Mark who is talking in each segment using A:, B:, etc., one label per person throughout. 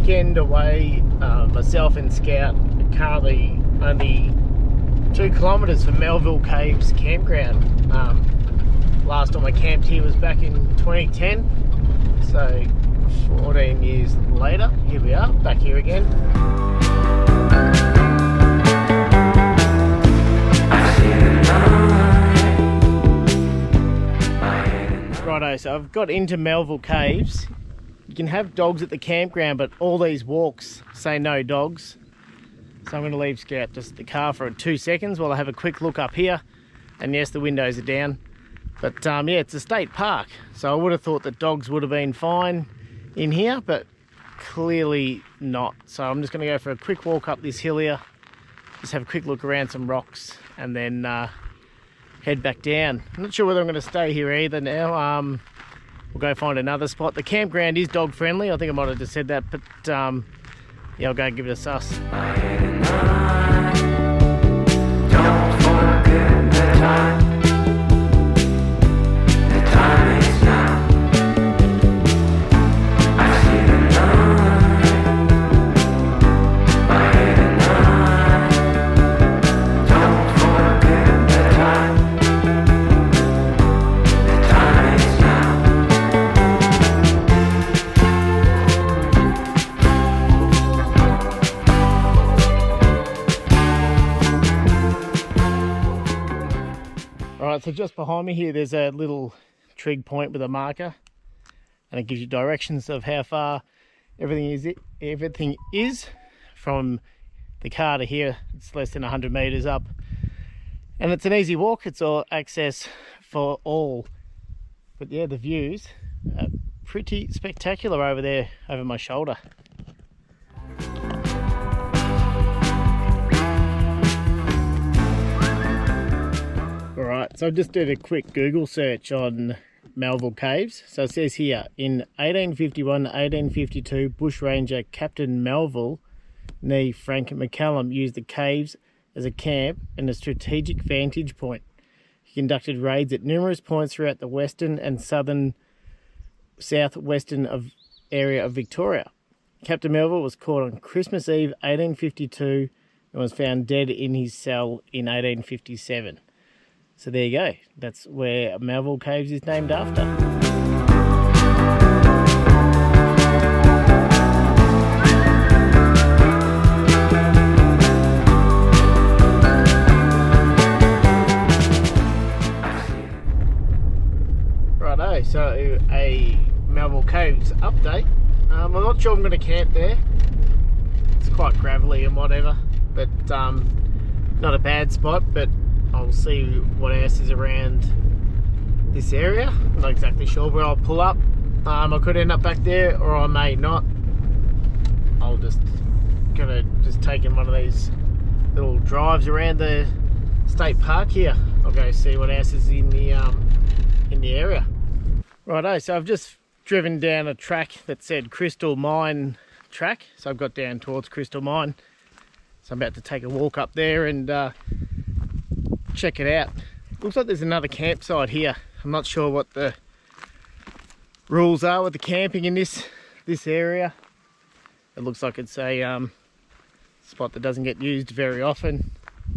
A: weekend away, myself and Scout are currently only 2 kilometres from Melville Caves Campground. Last time I camped here was back in 2010, so 14 years later, here we are, back here again. Righto, so I've got into Melville Caves. You can have dogs at the campground, but all these walks say no dogs. So I'm going to leave Scout just the car for 2 seconds while I have a quick look up here. And yes, the windows are down. But yeah, it's a state park. So I would have thought that dogs would have been fine in here, but clearly not. So I'm just going to go for a quick walk up this hill here. Just have a quick look around some rocks and then head back down. I'm not sure whether I'm going to stay here either now. We'll go find another spot. The campground is dog friendly. I think I might have just said that, but yeah, I'll go and give it a suss. Don't forget the time. The time is now. I see the light. My head and I. Don't forget the time. The time is now. Alright, so just behind me here there's a little trig point with a marker, and it gives you directions of how far everything is from the car to here. It's less than 100 meters up, and it's an easy walk. It's all access for all. But yeah, the views are pretty spectacular over there over my shoulder. Alright, so I just did a quick Google search on Melville Caves. So it says here, in 1851 to 1852, bushranger Captain Melville, nee Frank McCallum, used the caves as a camp and a strategic vantage point. He conducted raids at numerous points throughout the western and southwestern area of Victoria. Captain Melville was caught on Christmas Eve 1852 and was found dead in his cell in 1857. So there you go, that's where Melville Caves is named after. Righto, so a Melville Caves update. I'm not sure I'm going to camp there. It's quite gravelly and whatever, but not a bad spot, but I'll see what else is around this area. I'm not exactly sure where I'll pull up. I could end up back there, or I may not. I'll just take in one of these little drives around the state park here. I'll go see what else is in the area. Righto, so I've just driven down a track that said Crystal Mine track. So I've got down towards Crystal Mine. So I'm about to take a walk up there and check it out. Looks like there's another campsite here. I'm not sure what the rules are with the camping in this area. It looks like it's a spot that doesn't get used very often.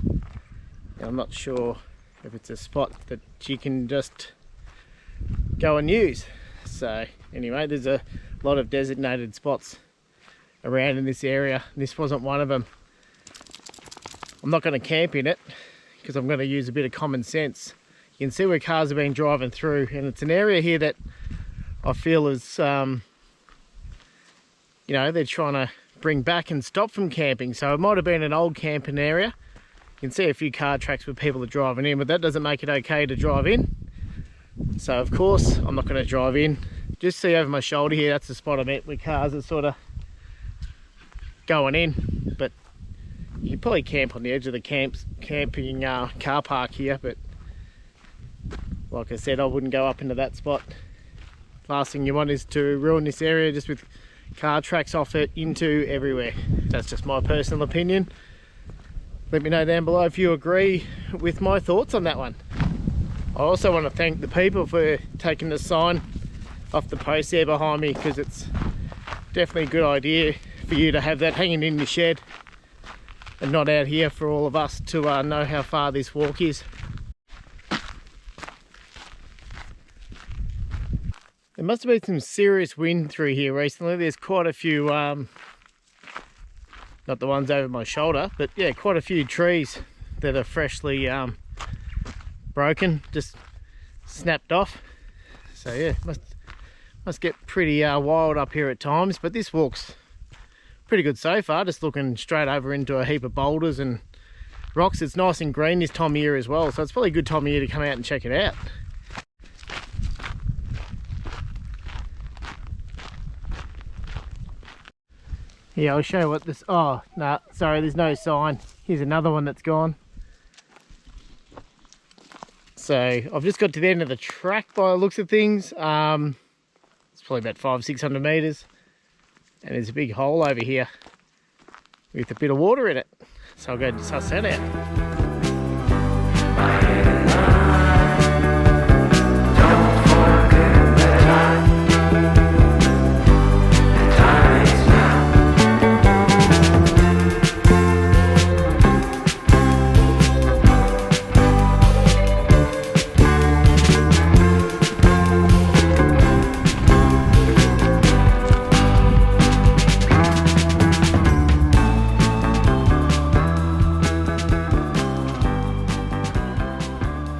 A: And I'm not sure if it's a spot that you can just go and use. So anyway, there's a lot of designated spots around in this area. This wasn't one of them. I'm not going to camp in it, because I'm going to use a bit of common sense. You can see where cars have been driving through, and it's an area here that I feel is, you know, they're trying to bring back and stop from camping. So it might have been an old camping area. You can see a few car tracks where people are driving in, but that doesn't make it okay to drive in. So of course, I'm not going to drive in. Just see over my shoulder here, that's the spot I'm at where cars are sort of going in. But you can probably camp on the edge of the camping car park here, but like I said, I wouldn't go up into that spot. Last thing you want is to ruin this area just with car tracks off it into everywhere. That's just my personal opinion. Let me know down below if you agree with my thoughts on that one. I also want to thank the people for taking the sign off the post there behind me, because it's definitely a good idea for you to have that hanging in the shed and not out here for all of us to know how far this walk is. There must have been some serious wind through here recently. There's quite a few, not the ones over my shoulder, but yeah, quite a few trees that are freshly broken, just snapped off. So yeah, must get pretty wild up here at times, but this walk's pretty good so far, just looking straight over into a heap of boulders and rocks. It's nice and green this time of year as well, so it's probably a good time of year to come out and check it out. Yeah, I'll show you what this, oh, no, sorry, there's no sign. Here's another one that's gone. So I've just got to the end of the track by the looks of things. It's probably about 500-600 meters. And there's a big hole over here with a bit of water in it. So I'll go and suss that out.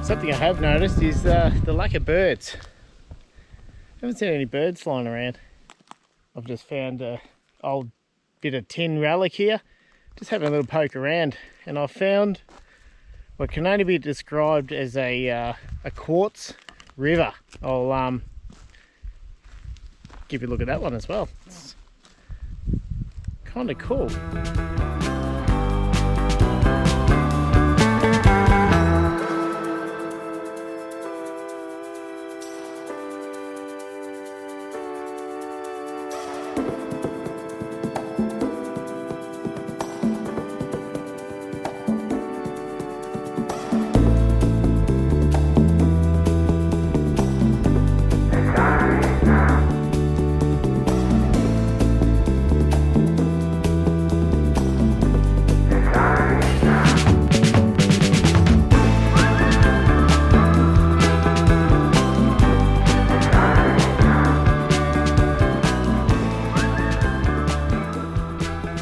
A: Something I have noticed is the lack of birds. I haven't seen any birds flying around. I've just found an old bit of tin relic here, just having a little poke around, and I've found what can only be described as a quartz river. I'll give you a look at that one as well. It's kind of cool.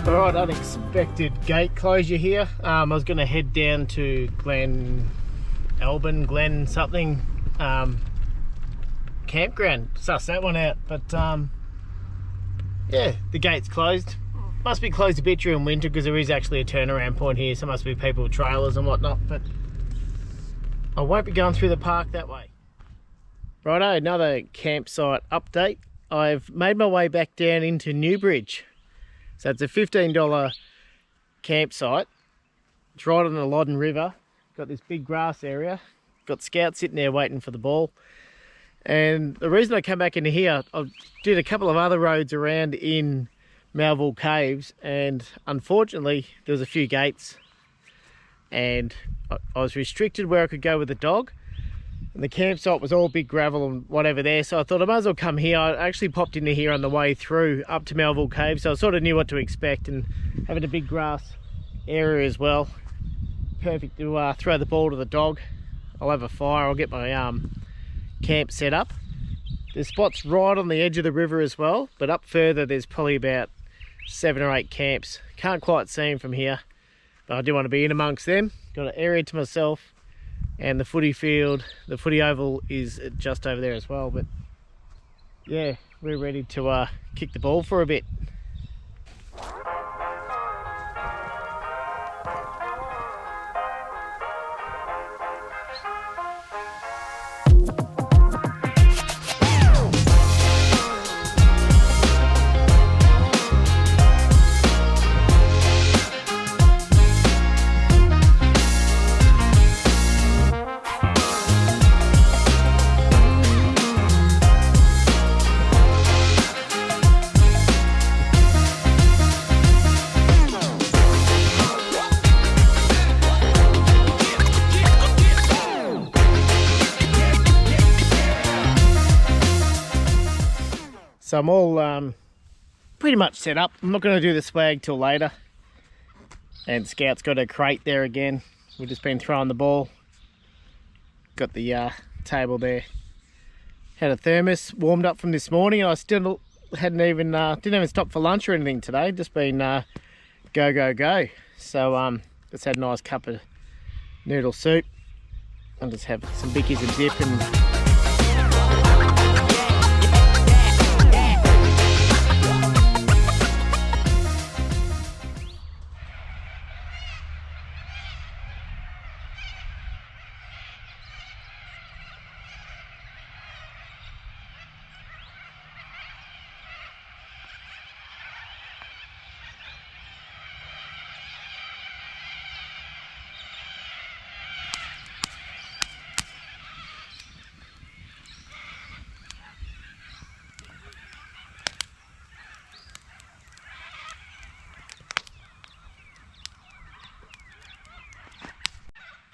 A: Alright, unexpected gate closure here. I was going to head down to Glen something campground, suss that one out, but yeah, the gate's closed. Must be closed a bit during winter because there is actually a turnaround point here, so must be people with trailers and whatnot, but I won't be going through the park that way. Righto, another campsite update. I've made my way back down into Newbridge. So it's a $15 campsite. It's right on the Loddon River. Got this big grass area. Got scouts sitting there waiting for the ball. And the reason I came back into here, I did a couple of other roads around in Melville Caves, and unfortunately there was a few gates and I was restricted where I could go with the dog. And the campsite was all big gravel and whatever there, so I thought I might as well come here. I actually popped into here on the way through up to Melville Cave, so I sort of knew what to expect, and having a big grass area as well, perfect to throw the ball to the dog. I'll have a fire, I'll get my camp set up. There's spots right on the edge of the river as well, but up further there's probably about 7 or 8 camps. Can't quite see them from here, but I do want to be in amongst them. Got an area to myself. And the footy field, the footy oval is just over there as well. But yeah, we're ready to kick the ball for a bit. So I'm all pretty much set up. I'm not going to do the swag till later. And Scout's got a crate there again. We've just been throwing the ball. Got the table there. Had a thermos warmed up from this morning. I still didn't even stop for lunch or anything today. Just been go. So just had a nice cup of noodle soup. I'll just have some bickies and dip and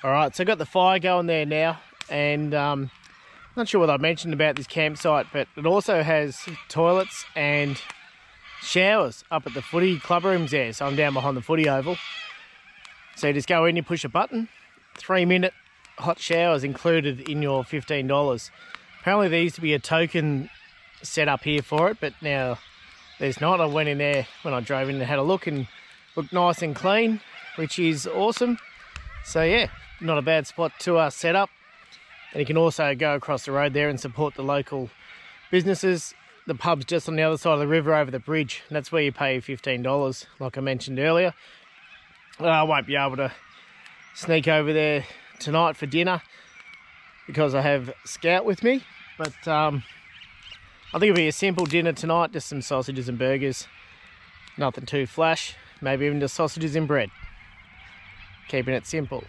A: Alright, so I got the fire going there now, and not sure what I mentioned about this campsite, but it also has toilets and showers up at the footy club rooms there. So I'm down behind the footy oval. So you just go in, you push a button, 3-minute hot showers included in your $15. Apparently there used to be a token set up here for it, but now there's not. I went in there when I drove in and had a look and looked nice and clean, which is awesome. So yeah, not a bad spot to set up. And you can also go across the road there and support the local businesses. The pub's just on the other side of the river over the bridge, and that's where you pay $15, like I mentioned earlier. I won't be able to sneak over there tonight for dinner because I have Scout with me, but I think it'll be a simple dinner tonight, just some sausages and burgers, nothing too flash, maybe even just sausages and bread. Keeping it simple.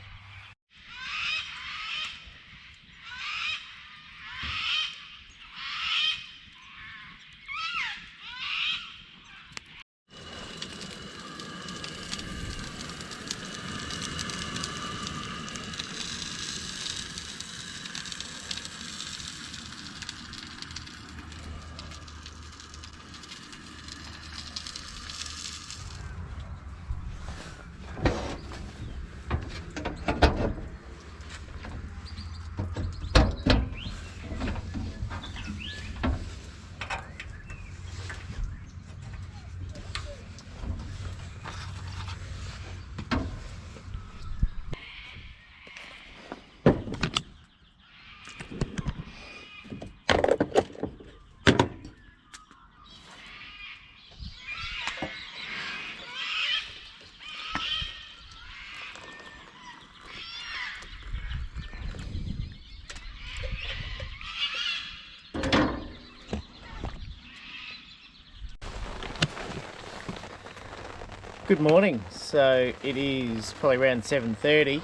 A: Good morning. So it is probably around 7:30,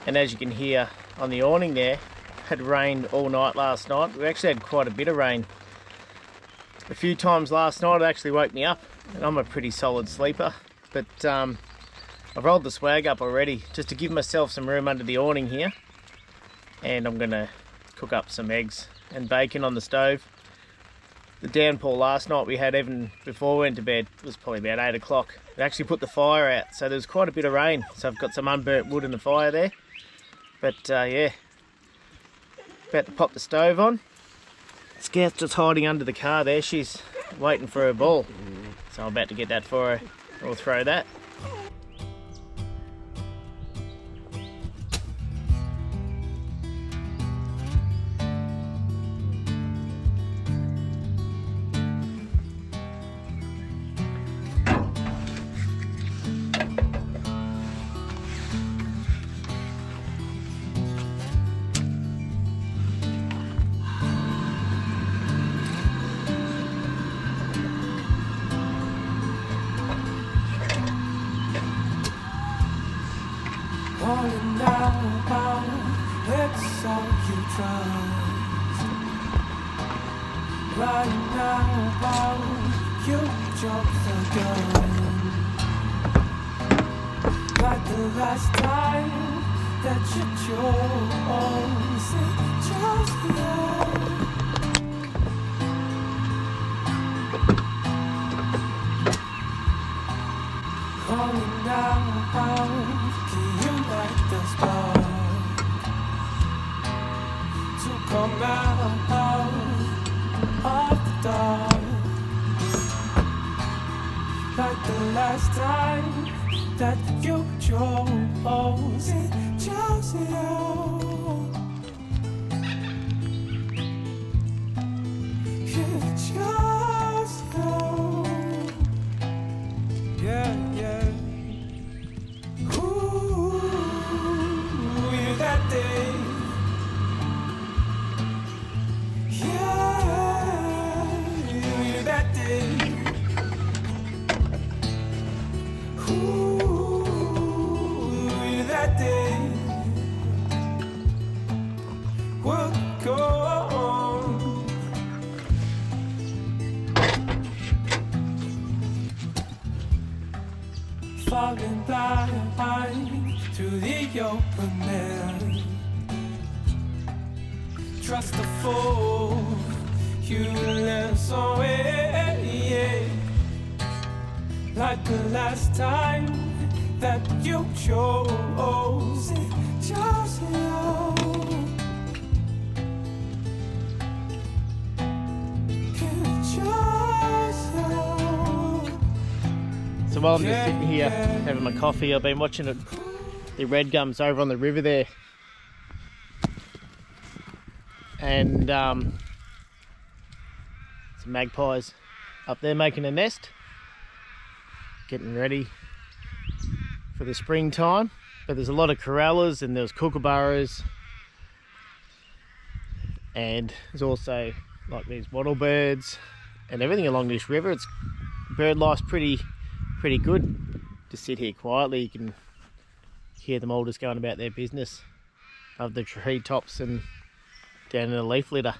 A: and as you can hear on the awning there, had rained all night last night. We actually had quite a bit of rain a few times last night. It actually woke me up, and I'm a pretty solid sleeper, but I've rolled the swag up already just to give myself some room under the awning here, and I'm gonna cook up some eggs and bacon on the stove. The downpour last night we had, even before we went to bed, was probably about 8 o'clock. It actually put the fire out, so there was quite a bit of rain. So I've got some unburnt wood in the fire there. But yeah, about to pop the stove on. Scout's just hiding under the car there. She's waiting for her ball. So I'm about to get that for her. We'll throw that.
B: Calling now about it's all you trust. Right now about you dropped the gun. Like the last time that you chose, it just love. now, can you light the spark to come out of the dark, like the last time that you chose it, chose you. You chose you. Yeah, yeah. Ooh, you're that day. Yeah, you're that day. Ooh, you're that day. We'll go on. Falling blind to the open air. Trust the fool, you learn somewhere, yeah. Like the last time that you chose it, chose you. You chose you.
A: So while I'm just sitting here having my coffee, I've been watching the red gums over on the river there. And some magpies up there making a nest, getting ready for the springtime. But there's a lot of corellas and there's kookaburras, and there's also like these wattle birds and everything along this river. It's bird life's pretty good. Just sit here quietly, you can hear them all just going about their business above the treetops and down in the leaf litter.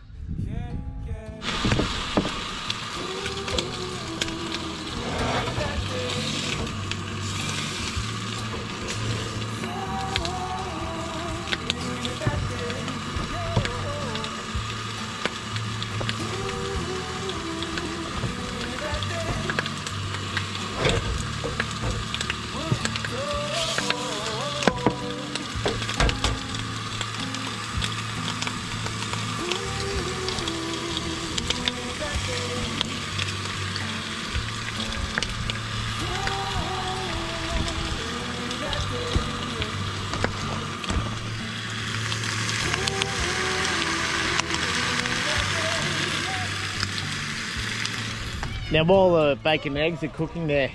A: Now while the bacon and eggs are cooking there,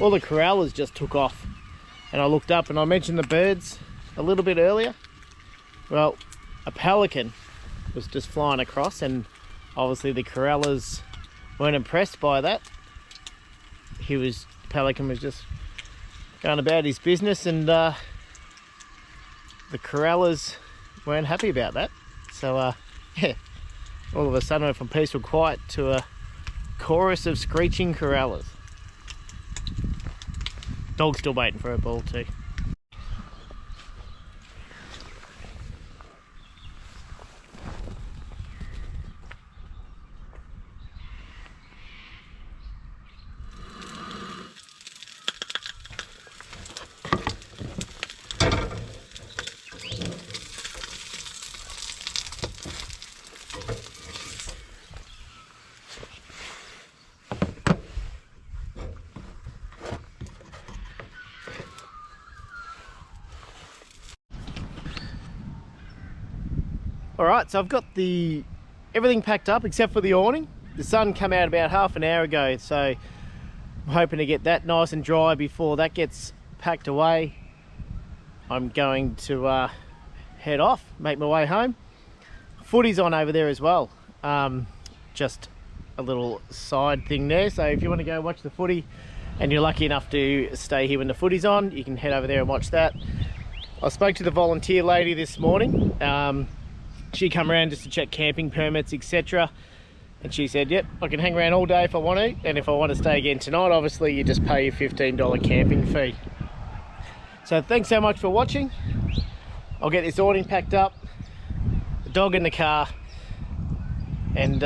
A: all the corellas just took off, and I looked up and I mentioned the birds a little bit earlier. Well, a pelican was just flying across, and obviously the corellas weren't impressed by that. The pelican was just going about his business, and the corellas weren't happy about that. So yeah, all of a sudden went from peaceful quiet to a chorus of screeching corellas. Dog's still waiting for a ball too. Alright, so I've got everything packed up except for the awning. The sun came out about half an hour ago, so I'm hoping to get that nice and dry before that gets packed away. I'm going to head off, make my way home. Footy's on over there as well. Just a little side thing there, so if you want to go watch the footy and you're lucky enough to stay here when the footy's on, you can head over there and watch that. I spoke to the volunteer lady this morning. She come around just to check camping permits, etc. And she said, yep, I can hang around all day if I want to. And if I want to stay again tonight, obviously you just pay your $15 camping fee. So thanks so much for watching. I'll get this awning packed up, the dog in the car, and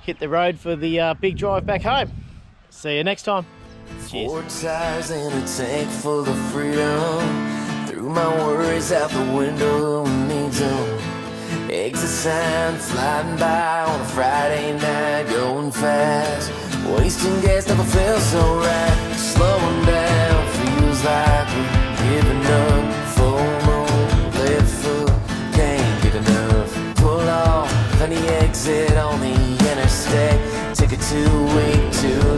A: hit the road for the big drive back home. See you next time. Cheers.
C: 4 tires in a tank full of freedom. Threw my worries out the window, who needs them? Exit sign flying by on a Friday night, going fast. Wasting gas never felt so right. Slowing down feels like we're giving up. Full moon, left foot, can't get enough. Pull off, find the exit on the interstate. Take a 2-week tour